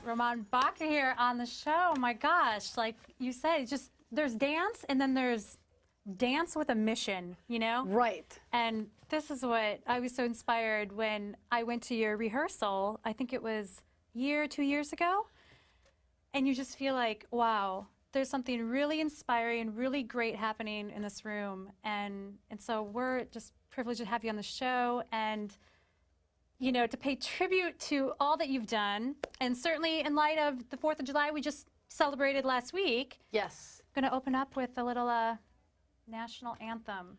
Ramon Baca here on the show. My gosh, like you said, it's just there's dance and then there's dance with a mission, you know? Right. And this is what I was so inspired when I went to your rehearsal. I think it was 2 years ago. And you just feel like, wow, there's something really inspiring, really great happening in this room. And so we're just privileged to have you on the show and, you know, to pay tribute to all that you've done. And certainly in light of the 4th of July we just celebrated last week. Yes. I'm going to open up with a little national anthem.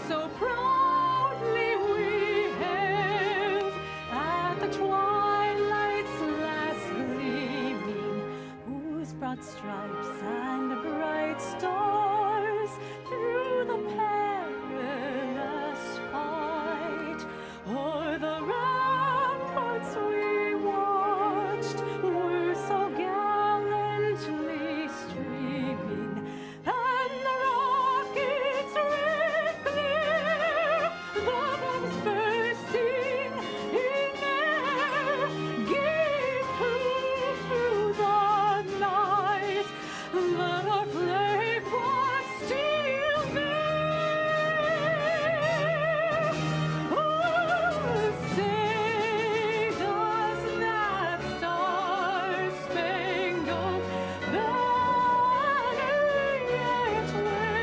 So proudly we hailed at the twilight's last gleaming, whose broad stripes and bright stars through the perilous fight o'er the ramparts we watched were so gallantly streaming, and the rockets red glare, the bombs bursting in air, gave proof through the night that our flag was still there. Oh, say does that star-spangled banner yet wave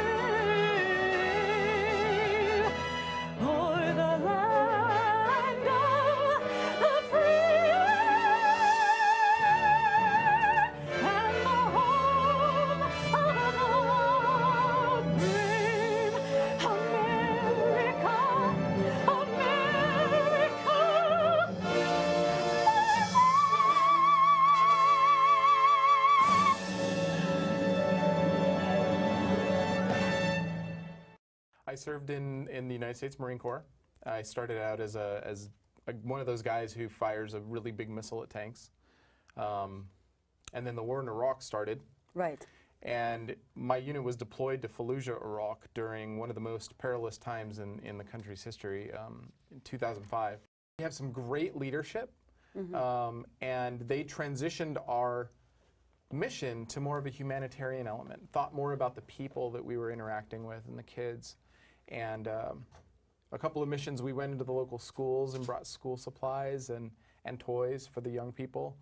o'er the land of the free and the home of the brave? America, I served in the United States Marine Corps. I started out as one of those guys who fires a really big missile at tanks. And then the war in Iraq started. Right. And my unit was deployed to Fallujah, Iraq during one of the most perilous times in the country's history, in 2005. We have some great leadership, and they transitioned our mission to more of a humanitarian element, thought more about the people that we were interacting with and the kids. And a couple of missions, we went into the local schools and brought school supplies and toys for the young people.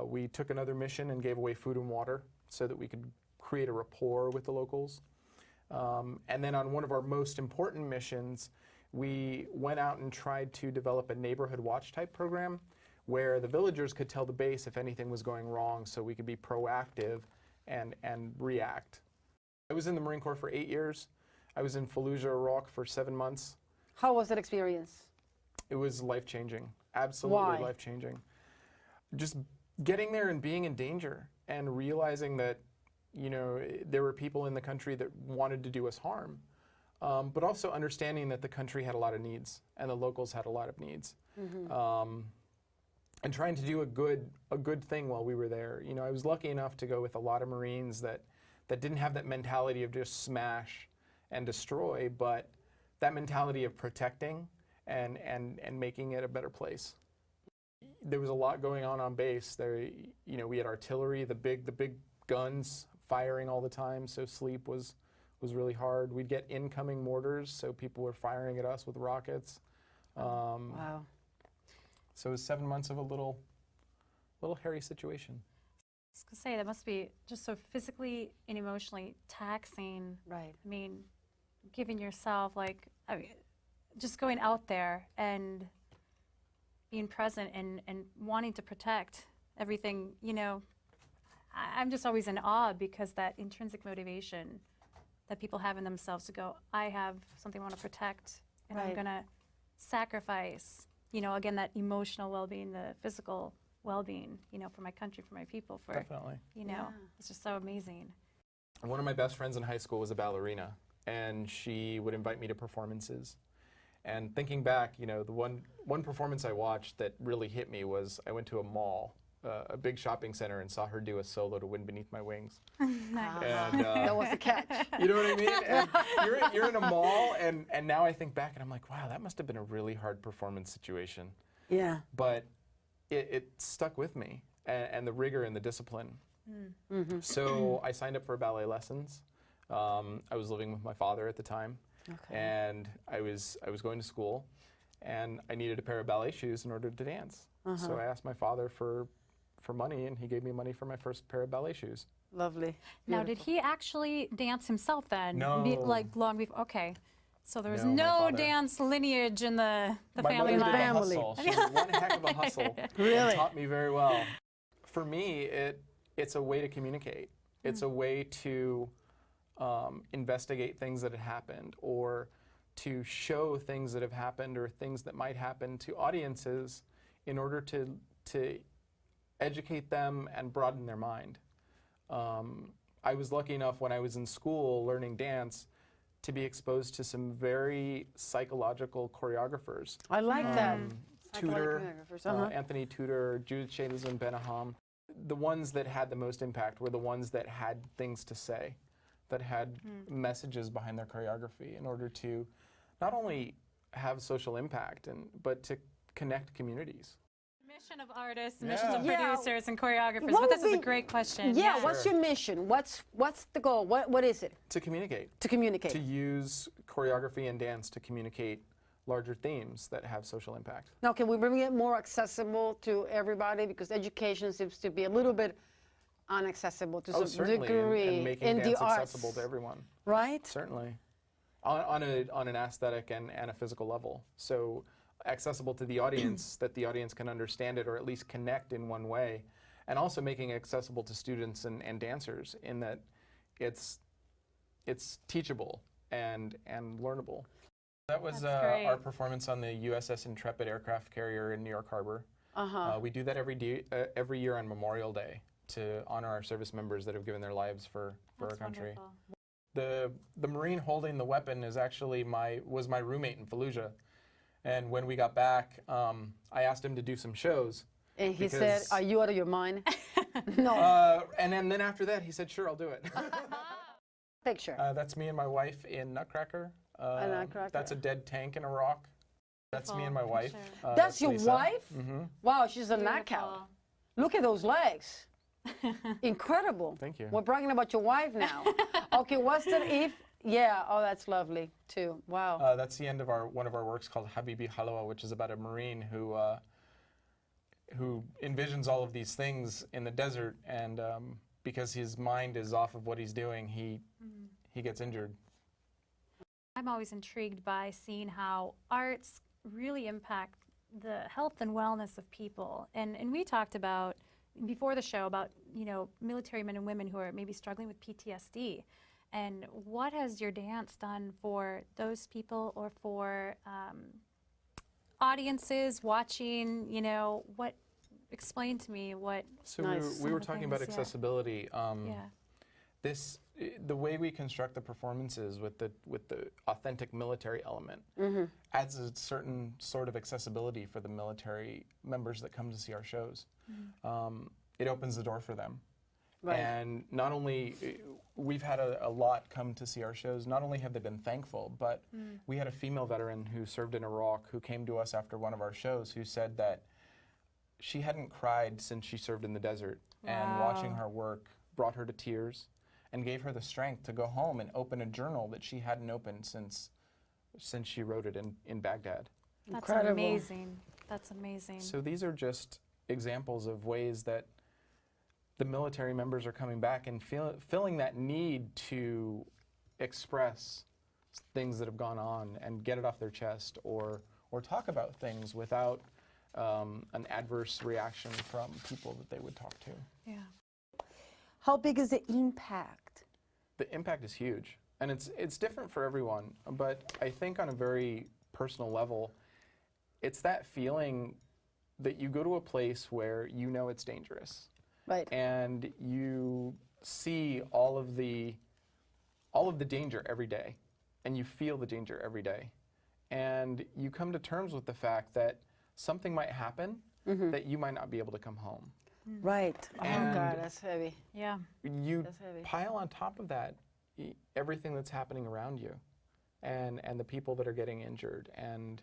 We took another mission and gave away food and water so that we could create a rapport with the locals. And then on one of our most important missions, we went out and tried to develop a neighborhood watch type program where the villagers could tell the base if anything was going wrong so we could be proactive and react. I was in the Marine Corps for 8 years. I was in Fallujah, Iraq for 7 months. How was that experience? It was life-changing, absolutely Why? life-changing. Just getting there and being in danger and realizing that, you know, there were people in the country that wanted to do us harm, but also understanding that the country had a lot of needs and the locals had a lot of needs. And trying to do a good thing while we were there. You know, I was lucky enough to go with a lot of Marines that didn't have that mentality of just smash and destroy, but that mentality of protecting and making it a better place. There was a lot going on base. There, you know, we had artillery, the big guns firing all the time, so sleep was really hard. We'd get incoming mortars, so people were firing at us with rockets. Wow. So it was 7 months of a little hairy situation. I was going to say, that must be just so physically and emotionally taxing. Right. I mean, giving yourself, like, I mean, just going out there and being present and wanting to protect everything, you know. I'm just always in awe because that intrinsic motivation that people have in themselves to go, I have something I want to protect, and I'm Right. going to sacrifice, you know, again, that emotional well-being, the physical well-being, you know, for my country, for my people, for, Definitely. you know, it's just so amazing. One of my best friends in high school was a ballerina, and she would invite me to performances. And thinking back, you know, the one performance I watched that really hit me was I went to a mall a big shopping center and saw her do a solo to Wind Beneath My Wings. Nice. And That was the catch. you know what I mean? And you're in a mall, and now I think back and I'm like, wow, that must have been a really hard performance situation. Yeah. But it stuck with me, and the rigor and the discipline. So I signed up for ballet lessons. I was living with my father at the time, and I was going to school, and I needed a pair of ballet shoes in order to dance. So I asked my father for money, and he gave me money for my first pair of ballet shoes. Lovely. Now, did he actually dance himself then? No. Like long before? Okay. So there was No, my no father- dance lineage in the My family mother did line. a hustle. She was one heck of a hustle. Really? And taught me very well. For me, it's a way to communicate. It's a way to investigate things that had happened, or to show things that have happened, or things that might happen to audiences in order to educate them and broaden their mind. I was lucky enough when I was in school learning dance to be exposed to some very psychological choreographers. I like that. Tudor, Psychological choreographers, Anthony Tudor, Judith Shazelin Benaham. The ones that had the most impact were the ones that had things to say, that had messages behind their choreography in order to not only have social impact, but to connect communities. Mission of artists, mission of Yeah. producers and choreographers. What But this would is a be- great question. Yeah, what's your mission? What's the goal? What is it? To communicate. To communicate. To use choreography and dance to communicate larger themes that have social impact. Now, can we bring it more accessible to everybody? Because education seems to be a little bit inaccessible to some Certainly, degree and making in dance the arts, accessible to everyone. right? Certainly, on an aesthetic and a physical level. So accessible to the audience, that the audience can understand it or at least connect in one way, and also making it accessible to students and dancers in that it's teachable and learnable. That was That's great. our performance on the USS Intrepid aircraft carrier in New York Harbor. We do that every year on Memorial Day to honor our service members that have given their lives for That's our country. wonderful. The Marine holding the weapon is actually was my roommate in Fallujah. And when we got back, I asked him to do some shows. And he said, "Are you out of your mind?" No. And then after that, he said, "Sure, I'll do it." Picture. That's me and my wife in Nutcracker. Nutcracker. That's a dead tank in Iraq. That's me and my wife. Picture. That's your Lisa. wife? Mm-hmm. Wow, she's a knockout. Beautiful. Look at those legs. Incredible. Thank you. We're bragging about your wife now. Okay, what's the if? Yeah, oh, that's lovely too. Wow. That's the end of one of our works called Habibi Halawa, which is about a Marine who envisions all of these things in the desert, and because his mind is off of what he's doing, he gets injured. I'm always intrigued by seeing how arts really impact the health and wellness of people. And we talked about, before the show, about, military men and women who are maybe struggling with PTSD. And what has your dance done for those people, or for audiences watching, explain to me what. So Nice. we were Some talking about things, yeah. accessibility. Yeah. The way we construct the performances with the authentic military element adds a certain sort of accessibility for the military members that come to see our shows. It opens the door for them. Right. And not only, we've had a lot come to see our shows, not only have they been thankful, but we had a female veteran who served in Iraq who came to us after one of our shows who said that she hadn't cried since she served in the desert. And watching her work brought her to tears and gave her the strength to go home and open a journal that she hadn't opened since she wrote it in Baghdad. That's Incredible. amazing. That's amazing. So these are just examples of ways that the military members are coming back and feeling that need to express things that have gone on and get it off their chest, or talk about things without an adverse reaction from people that they would talk to. Yeah. How big is the impact? The impact is huge, and it's different for everyone, but I think on a very personal level, it's that feeling that you go to a place where you know it's dangerous. Right. And you see all of the danger every day, and you feel the danger every day, and you come to terms with the fact that something might happen that you might not be able to come home. Right. Oh And- God, that's heavy. Yeah. You That's heavy. pile on top of that everything that's happening around you, and the people that are getting injured, and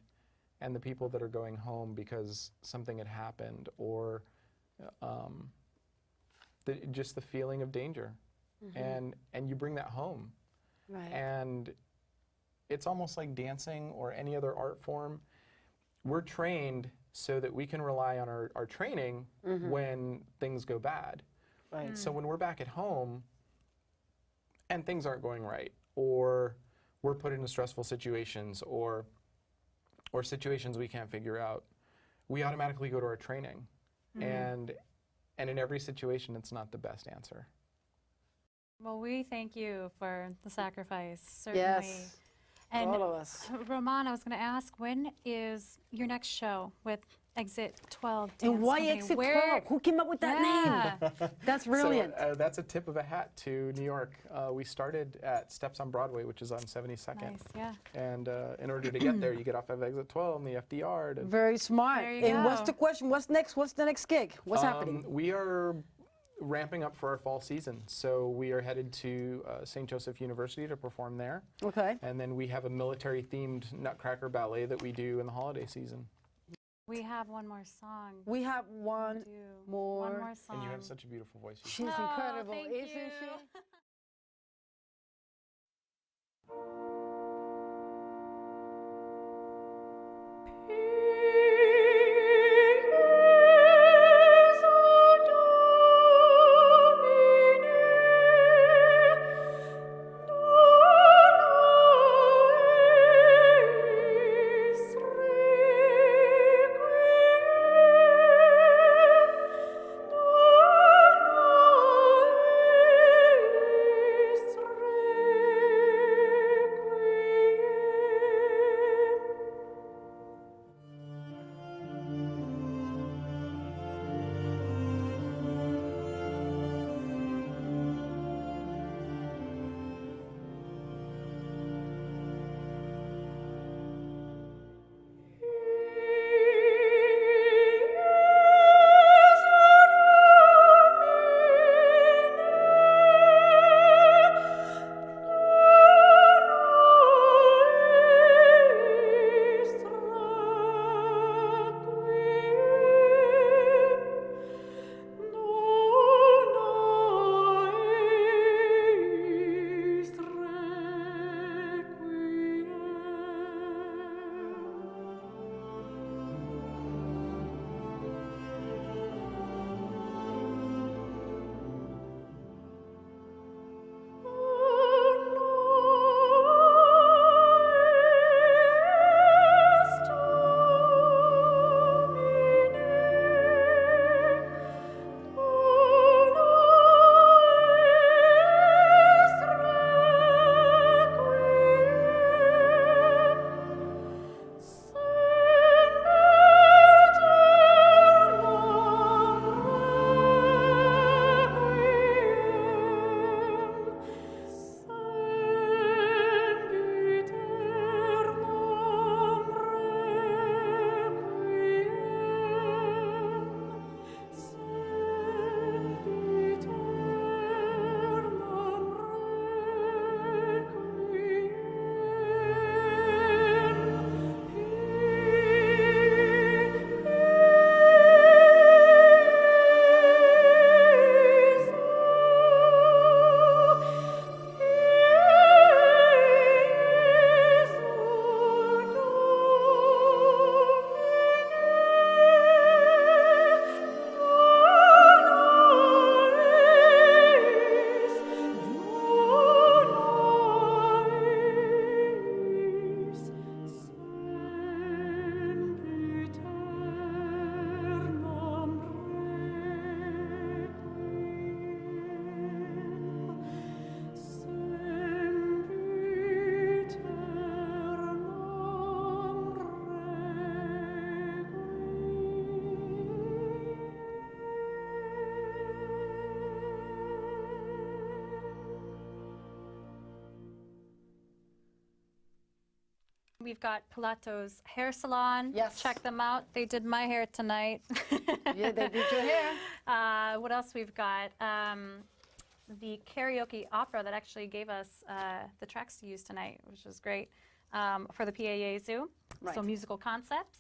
the people that are going home because something had happened, or just the feeling of danger, and you bring that home, Right. and it's almost like dancing or any other art form. We're trained so that we can rely on our training when things go bad. Right. So when we're back at home and things aren't going right, or we're put into stressful situations, or situations we can't figure out, we automatically go to our training. And in every situation, it's not the best answer. Well, we thank you for the sacrifice, certainly. Yes. And All of us. Roman, I was going to ask, when is your next show with Exit 12 Dance And why Company? Exit Where- 12? Who came up with that name? Yeah. That's brilliant. So that's a tip of a hat to New York. We started at Steps on Broadway, which is on 72nd. Nice, yeah. And in order to get there, you get off of Exit 12 and the FDR. Very smart. There you And what's go. the question? What's next? What's the next gig? What's happening? We are ramping up for our fall season. So we are headed to St. Joseph University to perform there. Okay. And then we have a military-themed Nutcracker ballet that we do in the holiday season. We have one more song. We have one Do more. One more song. And you have such a beautiful voice. She's Oh, incredible, thank isn't you. she? Domine, we've got Pilato's Hair Salon. Yes. Check them out. They did my hair tonight. Yeah, they did your hair. What else we've got? The karaoke opera that actually gave us the tracks to use tonight, which was great for the PAA Zoo. Right. So musical concepts.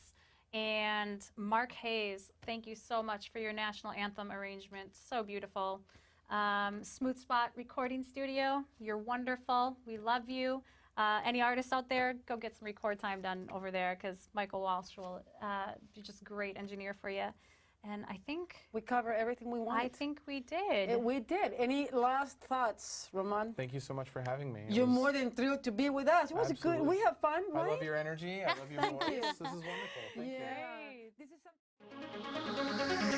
And Mark Hayes, thank you so much for your national anthem arrangement. So beautiful. Smooth Spot Recording Studio, you're wonderful. We love you. Any artists out there, go get some record time done over there because Michael Walsh will be just a great engineer for you. And I think We cover everything we wanted. I think we did. We did. Any last thoughts, Roman? Thank you so much for having me. It You're was- more than thrilled to be with us. It was good. Absolutely. We have fun, I right? love your energy. I love your Thank voice. you. This is wonderful. Thank you. Yeah. Great. This is something.